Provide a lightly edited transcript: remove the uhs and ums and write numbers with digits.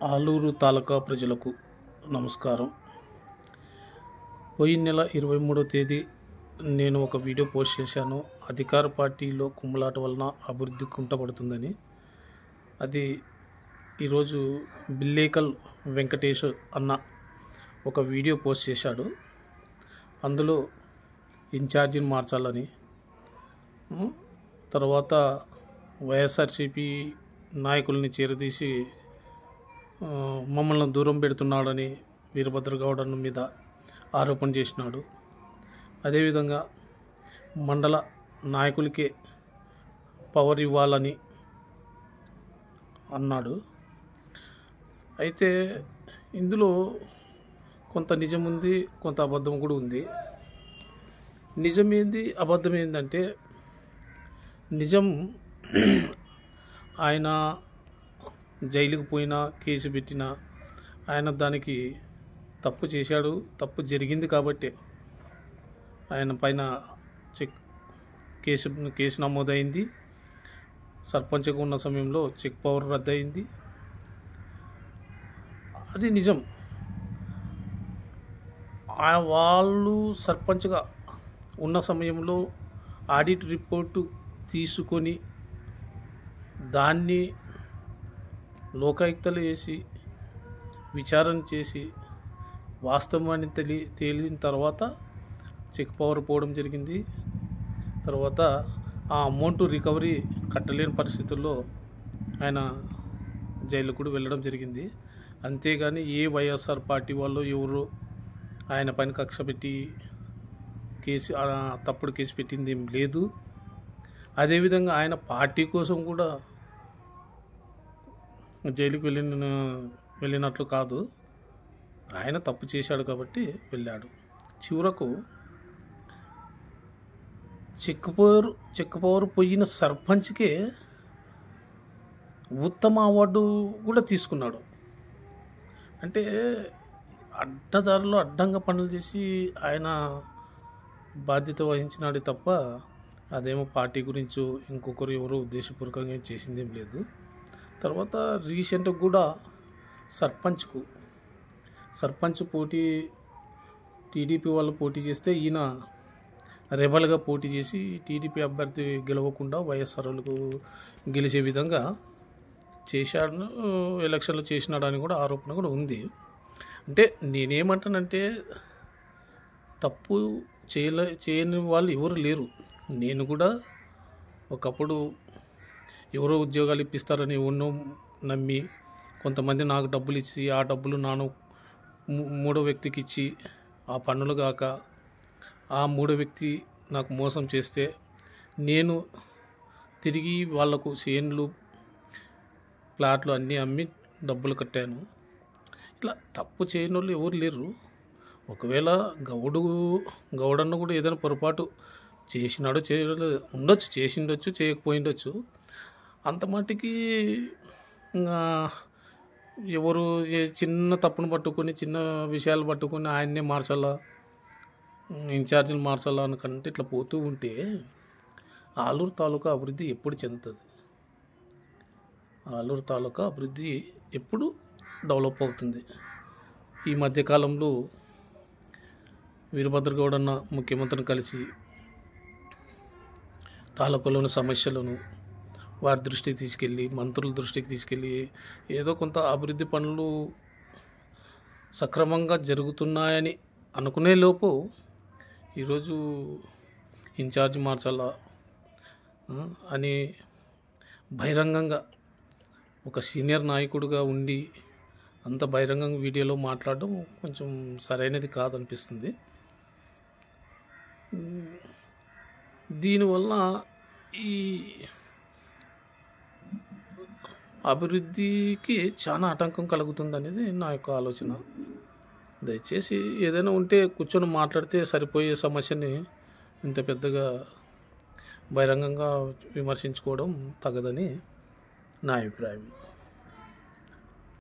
ఆలూరు తాలూకా ప్రజలకు నమస్కారం. పోయిన నెల 23వ తేదీ నేను ఒక వీడియో పోస్ట్ చేశాను. అధికార పార్టీలో కుమ్ములాట వలన అభివృద్ధి కుంటపడుతుందని. అది ఈరోజు బిల్లేకల్ వెంకటేష్ అన్న ఒక వీడియో పోస్ట్ చేశాడు. అందులో ఇన్ఛార్జిని మార్చాలని, తర్వాత వైఎస్ఆర్సీపీ నాయకుల్ని చేరదీసి మమ్మల్ని దూరం పెడుతున్నాడని వీరభద్రగౌడ మీద ఆరోపణ చేసినాడు. అదేవిధంగా మండల నాయకులకే పవర్ ఇవ్వాలని అన్నాడు. అయితే ఇందులో కొంత నిజం ఉంది, కొంత అబద్ధం కూడా ఉంది. నిజమేంది, అబద్ధం ఏంటంటే, నిజం ఆయన జైలుకు పోయినా, కేసు పెట్టినా ఆయన దానికి తప్పు చేశాడు, తప్పు జరిగింది కాబట్టి ఆయన పైన కేసు నమోదైంది. సర్పంచ్గా ఉన్న సమయంలో చెక్ పవర్ రద్దయింది. అది నిజం. వాళ్ళు సర్పంచ్గా ఉన్న సమయంలో ఆడిట్ రిపోర్టు తీసుకొని దాన్ని లోకాయుక్తలు వేసి విచారణ చేసి వాస్తవాన్ని తేలిన తర్వాత చెక్ పవర్ పోవడం జరిగింది. తర్వాత ఆ అమౌంట్ రికవరీ కట్టలేని పరిస్థితుల్లో ఆయన జైలుకు కూడా వెళ్ళడం జరిగింది. అంతేగాని ఏ వైఎస్ఆర్ పార్టీ వాళ్ళు ఎవరు ఆయన పైన కక్ష పెట్టి తప్పుడు కేసు పెట్టింది ఏం లేదు. అదేవిధంగా ఆయన పార్టీ కోసం కూడా జైలుకి వెళ్ళినట్లు కాదు. ఆయన తప్పు చేశాడు కాబట్టి వెళ్ళాడు. చివరకు చెక్ పవర్ పోయిన సర్పంచ్కే ఉత్తమ అవార్డు కూడా తీసుకున్నాడు. అంటే అడ్డంగా పనులు చేసి ఆయన బాధ్యత వహించినాడు తప్ప అదేమో పార్టీ గురించో ఇంకొకరు ఎవరో ఉద్దేశపూర్వకంగా చేసింది ఏం లేదు. తర్వాత రీసెంట్గా కూడా సర్పంచ్ పోటీ టీడీపీ వాళ్ళు పోటీ చేస్తే ఈయన రెబల్గా పోటీ చేసి టీడీపీ అభ్యర్థి గెలవకుండా వైఎస్ఆర్లకు గెలిచే విధంగా చేశాడు, ఎలక్షన్లు చేసినాడని కూడా ఆరోపణ కూడా ఉంది. అంటే నేనేమంటానంటే, తప్పు చేయని వాళ్ళు ఎవరు లేరు. నేను కూడా ఒకప్పుడు ఎవరో ఉద్యోగాలు ఇప్పిస్తారని ఉన్నో నమ్మి కొంతమంది నాకు డబ్బులు ఇచ్చి ఆ డబ్బులు నాను మూడో వ్యక్తికి ఇచ్చి ఆ పన్నులు కాక ఆ మూడో వ్యక్తి నాకు మోసం చేస్తే నేను తిరిగి వాళ్లకు చేన్లు ప్లాట్లు అన్నీ అమ్మి డబ్బులు కట్టాను. ఇట్లా తప్పు చేయని వాళ్ళు ఎవరు లేరు. ఒకవేళ గౌడన్న కూడా ఏదైనా పొరపాటు చేసినాడో ఉండొచ్చు, చేసిండొచ్చు, చేయకపోయిండొచ్చు. అంత మట్టికి ఎవరు చిన్న తప్పును పట్టుకొని, చిన్న విషయాలు పట్టుకొని ఆయన్నే మార్చాలా, ఇన్ఛార్జీలు మార్చాలా అనుకంటే ఇట్లా పోతూ ఉంటే ఆలూరు తాలూకా అభివృద్ధి ఎప్పుడు చెందుతుంది? ఆలూరు తాలూకా అభివృద్ధి ఎప్పుడు డెవలప్ అవుతుంది? ఈ మధ్యకాలంలో వీరభద్రగౌడన్న ముఖ్యమంత్రిని కలిసి తాలూకాలోని సమస్యలను వారి దృష్టికి తీసుకెళ్ళి, మంత్రుల దృష్టికి తీసుకెళ్ళి ఏదో కొంత అభివృద్ధి పనులు సక్రమంగా జరుగుతున్నాయని అనుకునే లోపు ఈరోజు ఇన్ఛార్జ్ మార్చాలా అని బహిరంగంగా ఒక సీనియర్ నాయకుడిగా ఉండి అంత బహిరంగంగా వీడియోలో మాట్లాడడం కొంచెం సరైనది కాదనిపిస్తుంది. దీనివల్ల ఈ అభివృద్ధికి చాలా ఆటంకం కలుగుతుందనేది నా యొక్క ఆలోచన. దయచేసి ఏదైనా ఉంటే కూర్చొని మాట్లాడితే సరిపోయే సమస్యని ఇంత పెద్దగా బహిరంగంగా విమర్శించుకోవడం తగదని నా అభిప్రాయం.